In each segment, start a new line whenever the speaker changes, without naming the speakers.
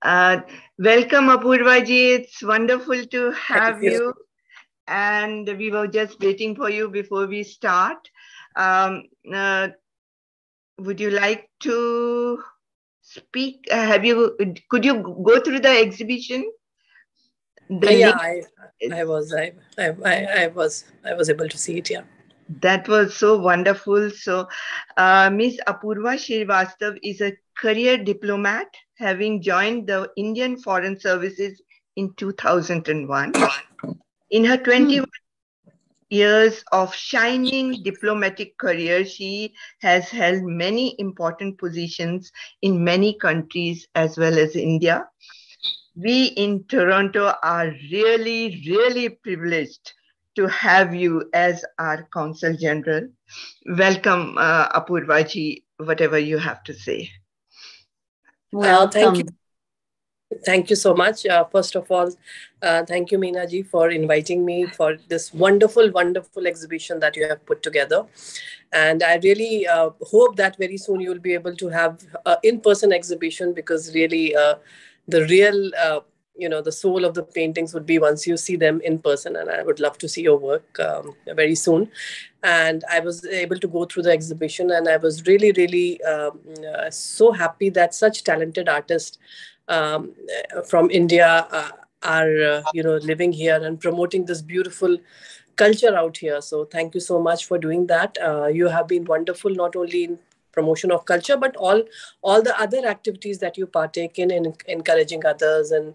Uh, Welcome, Apurvaji. It's wonderful to
Thank
have
you.
you. And we were just waiting for you before we start. Um, uh, would you like to speak? Could you go through the exhibition? The
Yeah,
link.
I was able to see it. Yeah.
That was so wonderful. So, Miss Apurva Srivastav is a career diplomat, having joined the Indian Foreign Services in 2001. In her 21 years of shining diplomatic career, she has held many important positions in many countries as well as India. We in Toronto are really, really privileged to have you as our Consul General. Welcome, Apurvaji, whatever you have to say.
Thank you.
Welcome.
Thank you so much. First of all, thank you, Meena ji, for inviting me for this wonderful, wonderful exhibition that you have put together. And I really hope that very soon you will be able to have an in-person exhibition, because really the real, the soul of the paintings would be once you see them in person. And I would love to see your work very soon. And I was able to go through the exhibition, and I was really, really so happy that such talented artists um, from India are living here and promoting this beautiful culture out here. So thank you so much for doing that. You have been wonderful, not only in promotion of culture, but all the other activities that you partake in encouraging others, and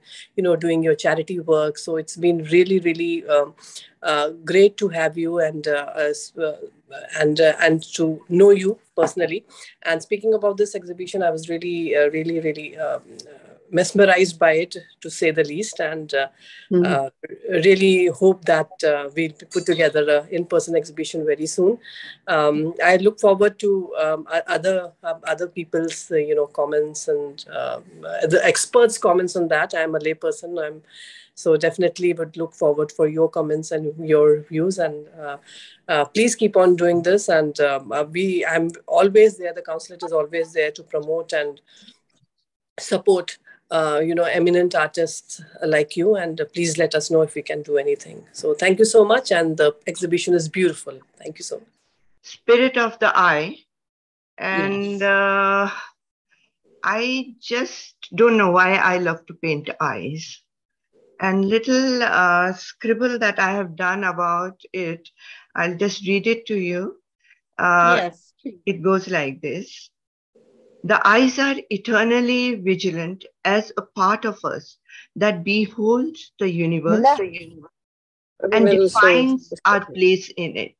doing your charity work. So it's been really, really great to have you, and to know you personally. And speaking about this exhibition, I was really really, really mesmerized by it, to say the least. And uh, really hope that we'll put together an in-person exhibition very soon. I look forward to other people's comments, and the experts' comments on that. I'm a layperson. So definitely would look forward for your comments and your views. And please keep on doing this. And I'm always there. The consulate is always there to promote and support eminent artists like you. And please let us know if we can do anything. So thank you so much, and the exhibition is beautiful. Thank you so much.
Spirit of the Eye. And
Yes.
I just don't know why I love to paint eyes. And little scribble that I have done about it, I'll just read it to you. Uh,
Yes.
it goes like this. The eyes are eternally vigilant as a part of us that beholds the universe and defines our place in it,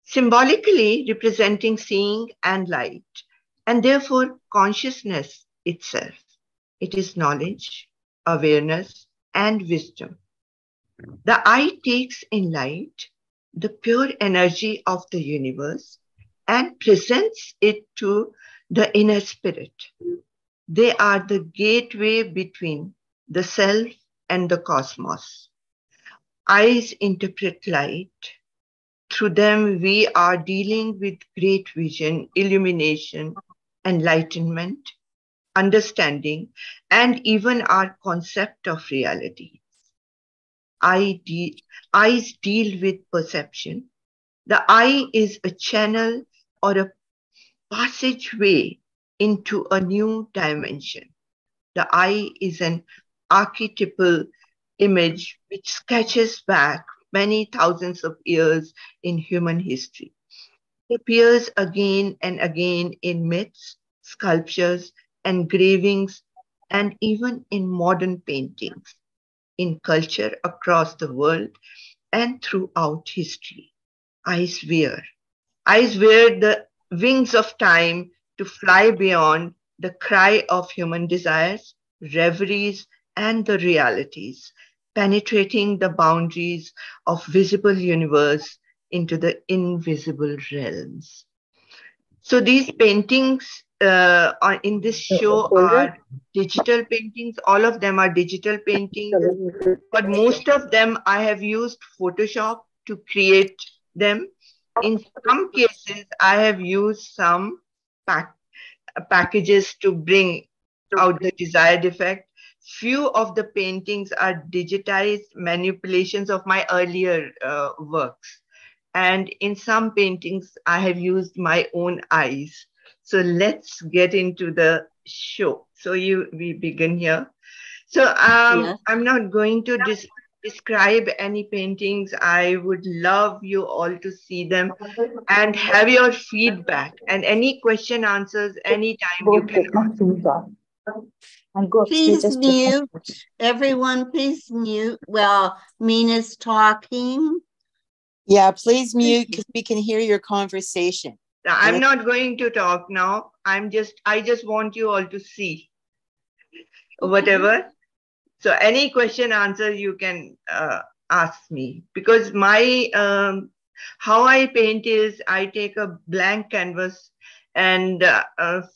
symbolically representing seeing and light, and therefore consciousness itself. It is knowledge, awareness, and wisdom. The eye takes in light the pure energy of the universe and presents it to the inner spirit. They are the gateway between the self and the cosmos. Eyes interpret light. Through them, we are dealing with great vision, illumination, enlightenment, understanding, and even our concept of reality. Eyes deal with perception. The eye is a channel or a passageway into a new dimension. The eye is an archetypal image which sketches back many thousands of years in human history. It appears again and again in myths, sculptures, engravings, and even in modern paintings, in culture across the world and throughout history. Eyes wear. Eyes wear the wings of time to fly beyond the cry of human desires, reveries, and the realities, penetrating the boundaries of visible universe into the invisible realms. So these paintings are in this show are digital paintings. All of them are digital paintings, but most of them I have used Photoshop to create them. In some cases, I have used some pack, packages to bring. out the desired effect. Few of the paintings are digitized manipulations of my earlier works. And in some paintings, I have used my own eyes. So let's get into the show. So we begin here. So
Yes.
I'm not going to describe any paintings. I would love you all to see them and have your feedback and any question, answers, anytime you can ask.
Please mute. Everyone, please mute. Well, Meena's talking.
Yeah, please mute because we can hear your conversation.
I'm not going to talk now. I just want you all to see whatever. So any question, answer you can ask me, because my how I paint is I take a blank canvas and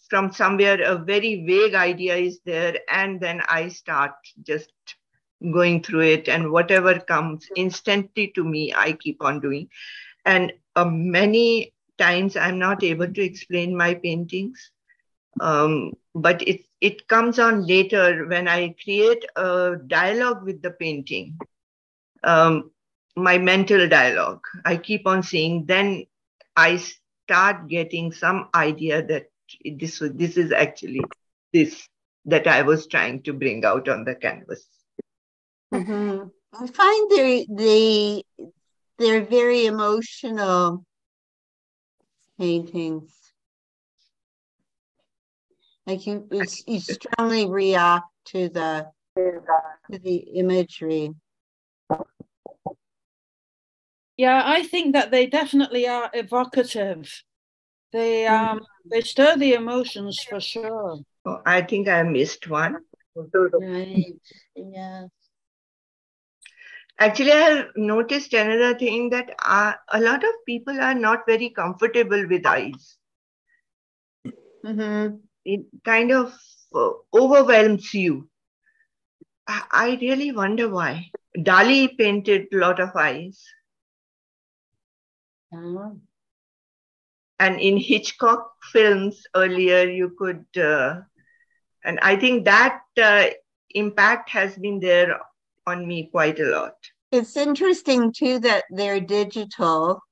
from somewhere a very vague idea is there, and then I start just going through it, and whatever comes instantly to me, I keep on doing. And many times I'm not able to explain my paintings, but it comes on later when I create a dialogue with the painting, my mental dialogue. I keep on saying, then I start getting some idea that this is actually this that I was trying to bring out on the canvas.
Mm-hmm. I find they're very emotional paintings. Like you strongly react to the imagery.
Yeah, I think that they definitely are evocative. They stir the emotions for sure.
Oh, I think I missed one.
Right. Yeah.
Actually, I have noticed another thing, that a lot of people are not very comfortable with eyes.
Mm-hmm.
It kind of overwhelms you. I really wonder why. Dali painted a lot of eyes.
Oh.
And in Hitchcock films earlier, you could, and I think that impact has been there on me quite a lot.
It's interesting too that they're digital,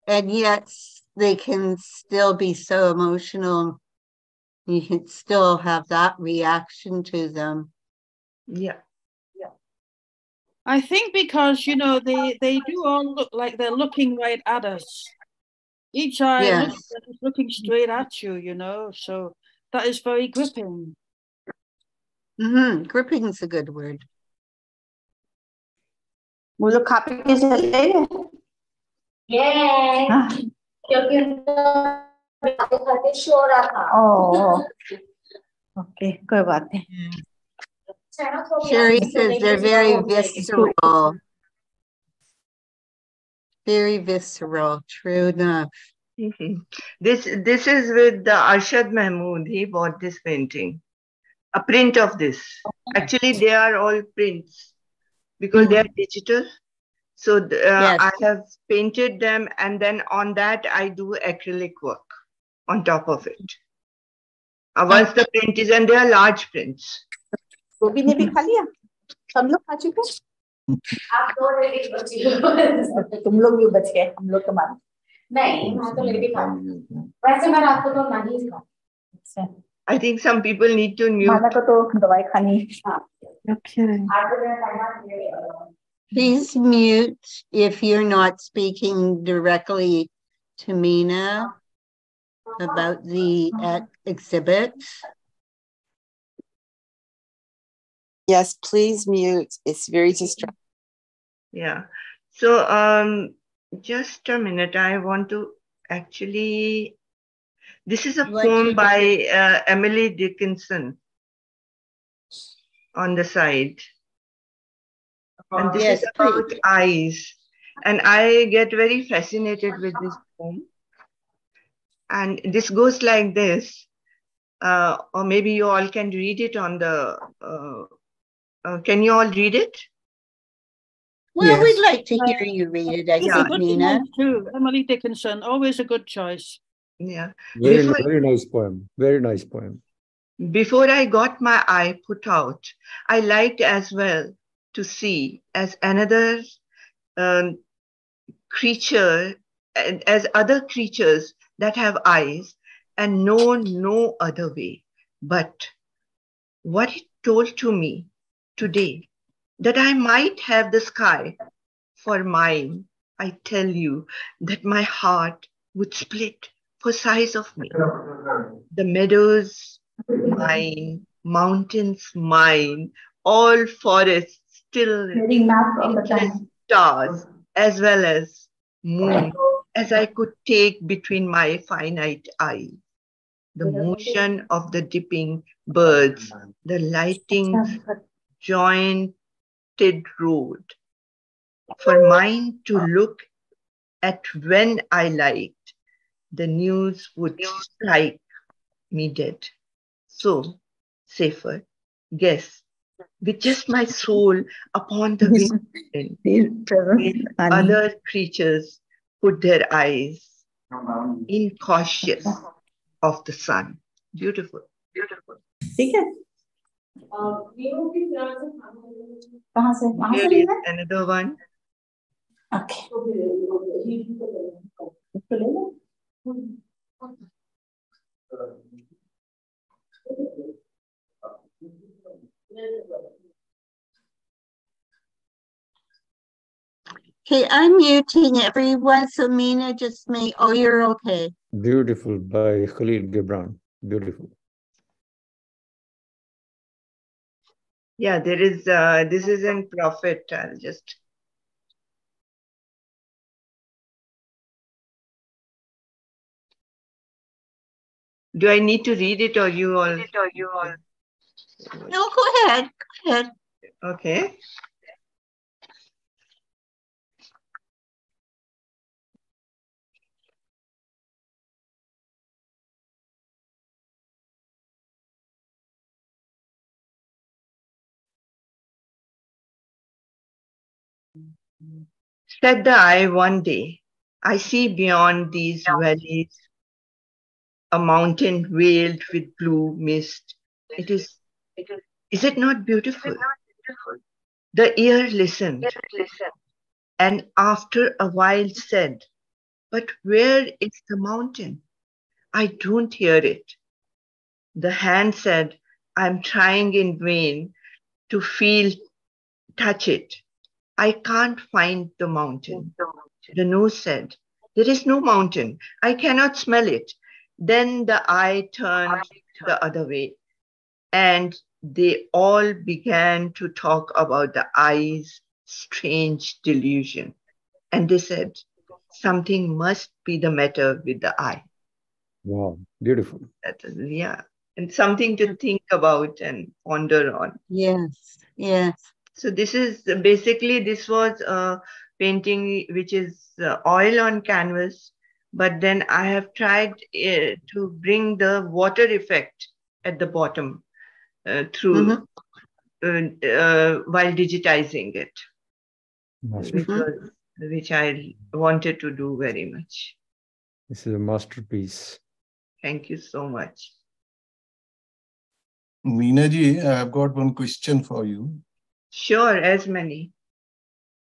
and yet they can still be so emotional. You can still have that reaction to them.
Yeah.
I think because, you know, they do all look like they're looking right at us. Each eye
Yes.
looking straight at you, you know, so that is very gripping.
Mm-hmm. Gripping is a good word.
Yes. क्योंकि उनको खाते show रहा था.
Oh, okay, कोई बात नहीं.
Sherry says they're very visceral. Very visceral. True enough.
This is with the Arshad Mahmood. He bought this painting, a print of this. Actually, they are all prints because they are digital. So
Yes.
I have painted them, and then on that I do acrylic work on top of it. Once the print is, and they are large prints.
गोभी ने भी खा लिया. हम लोग खा चुके.
आप दो लेडी बची हो.
तुम लोग भी बच गए. हम लोग कमाल.
नहीं, मैं तो लेडी खा. वैसे मैं रात को तो नहीं खा.
I think some people need to mute.
माना को तो दवाई खानी.
Okay. Please mute if you're not speaking directly to Meena about the exhibit.
Yes, please mute. It's very distracting.
Yeah. So just a minute. I want to actually. This is a poem by Emily Dickinson on the side. And this is about eyes. And I get very fascinated with this poem. And this goes like this. Or maybe you all can read it on the... can you all read it?
Well,
Yes.
we'd like to hear you read it, I think, Meena.
Too. Emily Dickinson, always a good choice.
Yeah.
Very nice poem. Very nice poem.
Before I got my eye put out, I liked as well to see as another um, creature, as other creatures that have eyes and know no other way. But what it told to me today, that I might have the sky for mine, I tell you that my heart would split for size of me. The meadows mine, mountains mine, all forests still,
Reading maps all the
endless
time.
stars, as well as moon, as I could take between my finite eyes. The motion of the dipping birds, the lighting jointed road, for mine to look at when I liked, the news would strike me dead. So, safer, guess, with just my soul upon the wind, with other creatures put their eyes incautious of the sun. Beautiful.
ठीक है कहाँ
Here
से
is
लेना है
another one.
Okay
Okay, I'm muting everyone, so Meena just may. Oh, you're okay.
Beautiful by Khalil Gibran. Beautiful.
Yeah, there is, this is in Prophet. I'll just. Do I need to read it or you all?
No, go ahead. Go ahead.
Okay. Said the eye one day, I see beyond these valleys a mountain veiled with blue mist. Is it not beautiful? The ear listened and after a while said, but where is the mountain? I don't hear it. The hand said, I'm trying in vain to touch it. I can't find the mountain. The nose said, there is no mountain. I cannot smell it. Then the eye turned the other way and they all began to talk about the eye's strange delusion. And they said, something must be the matter with the eye.
Wow, beautiful.
Yeah, and something to think about and ponder on.
Yes, yes.
So this is basically, this was a painting which is oil on canvas, but then I have tried to bring the water effect at the bottom through while digitizing it, which I wanted to do very much.
This is a masterpiece.
Thank you so much.
Meena ji, I've got one question for you.
Sure, as many.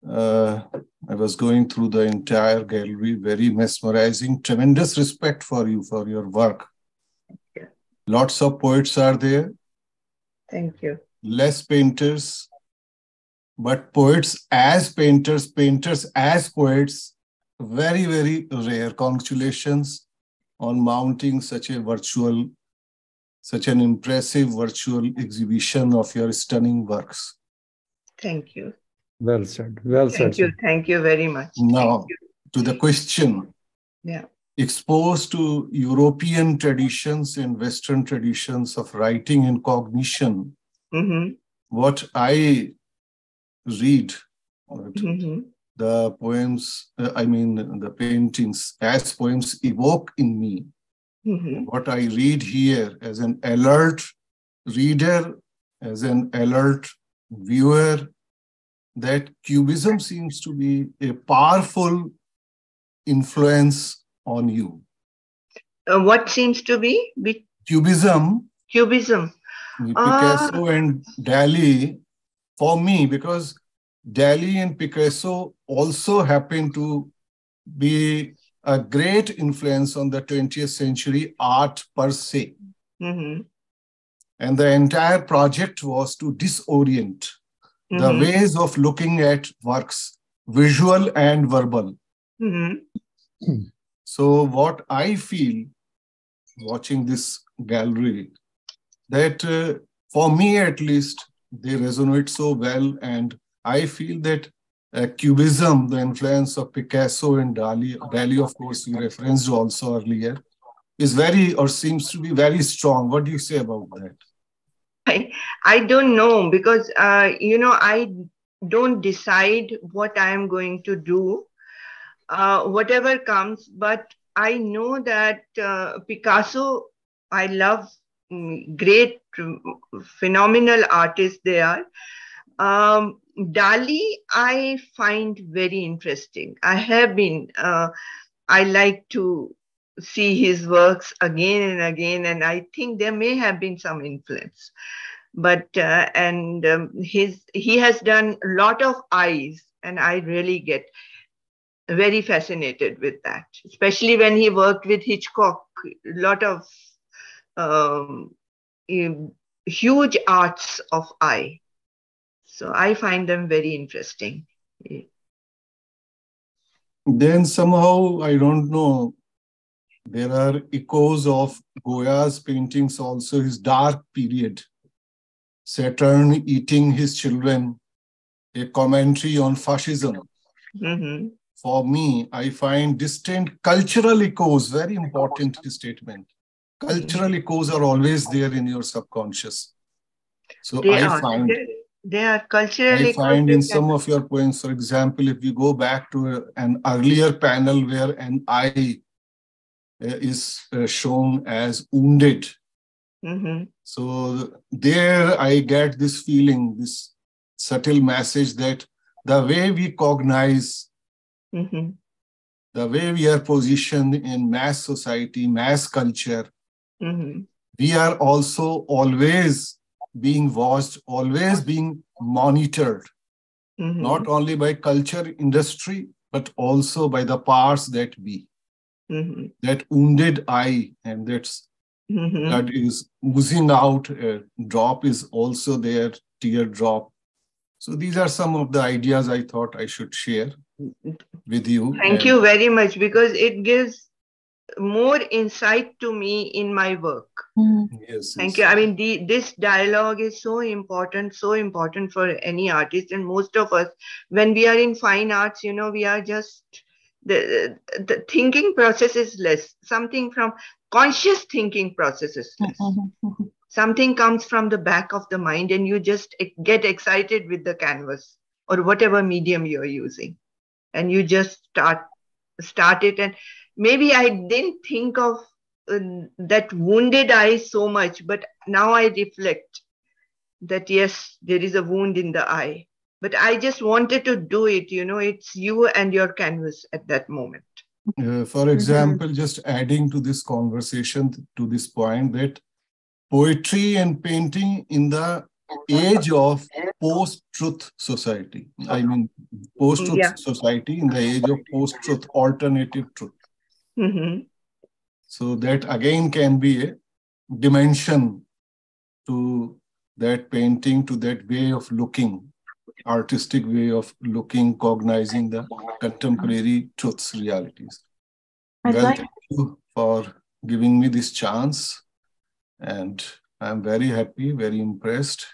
I was going through the entire gallery, very mesmerizing, tremendous respect for you, for your work.
Yeah.
Lots of poets are there.
Thank you.
Less painters, but poets as painters, painters as poets, very, very rare. Congratulations on mounting such an impressive virtual exhibition of your stunning works.
Thank you.
Well said. Well said.
Thank you. Thank you very much.
Now, to the question.
Yeah.
Exposed to European traditions and Western traditions of writing and cognition, what I read, the poems, the paintings as poems evoke in me. What I read here as an alert reader, as an alert viewer, that Cubism seems to be a powerful influence on you.
What seems to be?
Cubism
Cubism.
Picasso and Dali, for me, because Dali and Picasso also happen to be a great influence on the 20th century art per se.
Mm-hmm.
And the entire project was to disorient the ways of looking at works, visual and verbal.
Mm-hmm.
So what I feel watching this gallery, that for me at least, they resonate so well. And I feel that Cubism, the influence of Picasso and Dali, of course, you referenced also earlier, is very, or seems to be very strong. What do you say about that?
I don't know, because, I don't decide what I'm going to do, whatever comes. But I know that Picasso, I love, great, phenomenal artists they are. Dali, I find very interesting. I like to see his works again and again, and I think there may have been some influence. But he has done a lot of eyes, and I really get very fascinated with that, especially when he worked with Hitchcock. A lot of um, huge arts of eye. So I find them very interesting.
Then somehow, I don't know, there are echoes of Goya's paintings also, his dark period. Saturn eating his children, a commentary on fascism.
Mm-hmm.
For me, I find distinct cultural echoes, very important statement. Cultural echoes are always there in your subconscious. So
They
I
are.
find
They are culturally.
I find in some of your poems, for example, if you go back to an earlier panel where an eye is shown as wounded.
Mm-hmm.
So there I get this feeling, this subtle message that the way we cognize,
mm-hmm.
the way we are positioned in mass society, mass culture,
mm-hmm.
we are also always being watched, always being monitored,
Mm-hmm.
not only by culture industry, but also by the parts that be.
Mm-hmm.
That wounded eye, and that's that is oozing out, drop is also there, teardrop. So these are some of the ideas I thought I should share with you.
Thank you very much, because it gives more insight to me in my work.
Yes,
Thank you. I mean, this dialogue is so important for any artist. And most of us, when we are in fine arts, we are just, the thinking process is less. Something from conscious thinking process is less. Something comes from the back of the mind, and you just get excited with the canvas or whatever medium you're using, and you just start it. And maybe I didn't think of that wounded eye so much, but now I reflect that yes, there is a wound in the eye, but I just wanted to do it. It's you and your canvas at that moment.
For example, just adding to this conversation, to this point, that poetry and painting in the age of post-truth society, I mean, post-truth society, in the age of post-truth, alternative truth.
Mm-hmm.
So that again can be a dimension to that painting, to that way of looking, artistic way of looking, cognizing the contemporary truths, realities. Thank you for giving me this chance. And I'm very happy, very impressed.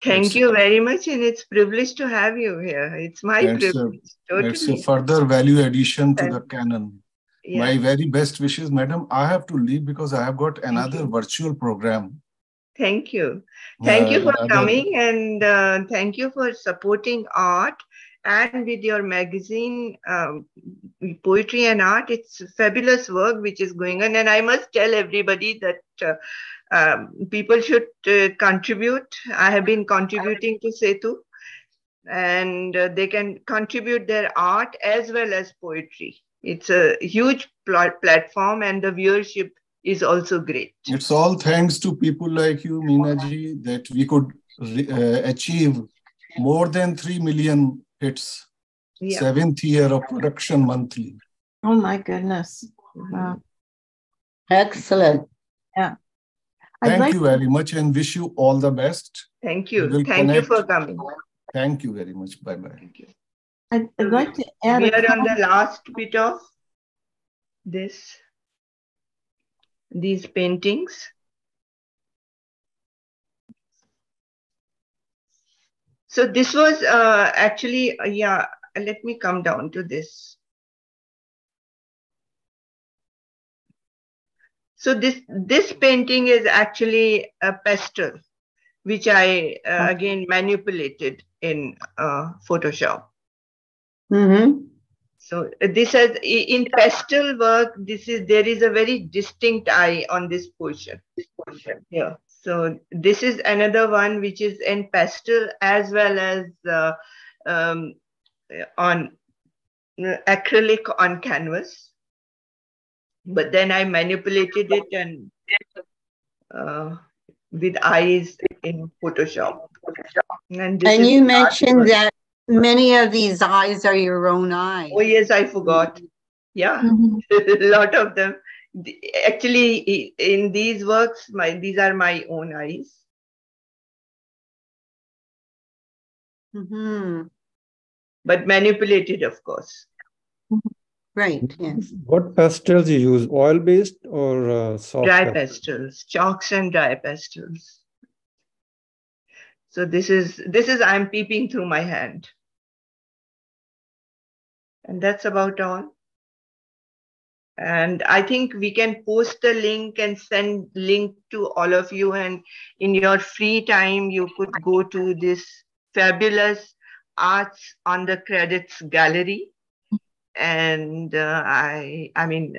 Thank you very much. And it's a privilege to have you here. It's my privilege.
It's a further value addition to the canon. Yeah. My very best wishes, madam. I have to leave because I have got another virtual program.
Thank you. Thank you for coming, and thank you for supporting art. And with your magazine, Poetry and Art, it's fabulous work which is going on. And I must tell everybody that people should contribute. I have been contributing to Setu, and they can contribute their art as well as poetry. It's a huge platform, and the viewership is also great.
It's all thanks to people like you, Meena ji, that we could achieve more than 3 million hits. Yeah. 7th year of production monthly.
Oh my goodness. Wow.
Excellent.
Yeah.
Thank you very much and wish you all the best.
Thank you. Thank you for coming.
Thank you very much. Bye-bye. Thank you.
I'd like to add
we are on the last bit of these paintings. So this was actually, yeah, let me come down to this. So this painting is actually a pastel, which I again manipulated in Photoshop.
Mm-hmm.
So this has, in pastel work, there is a very distinct eye on this portion. Yeah. So this is another one which is in pastel as well as on acrylic on canvas. But then I manipulated it and with eyes in Photoshop.
And you mentioned that many of these eyes are your own eyes.
Oh yes, I forgot. Yeah, a lot of them. Actually, in these works, these are my own eyes.
Mm-hmm.
But manipulated, of course.
Right, yes.
What pastels you use, oil-based or soft?
Dry pastels, chalks and dry pastels. So this is I'm peeping through my hand. And that's about all. And I think we can post the link and send link to all of you. And in your free time, you could go to this fabulous Arts on the Credits gallery. And I mean,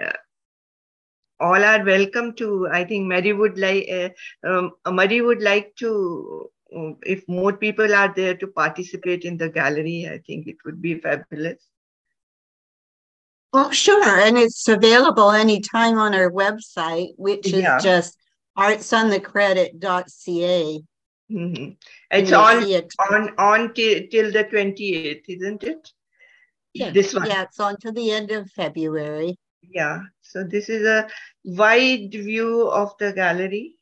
all are welcome to. I think Mary would like to, if more people are there to participate in the gallery, I think it would be fabulous.
Well, sure. And it's available anytime on our website, which is just artsonthecredit.ca.
Mm-hmm. It's on till the 28th, isn't it?
Yeah.
This one.
Yeah, it's on to the end of February.
Yeah. So this is a wide view of the gallery.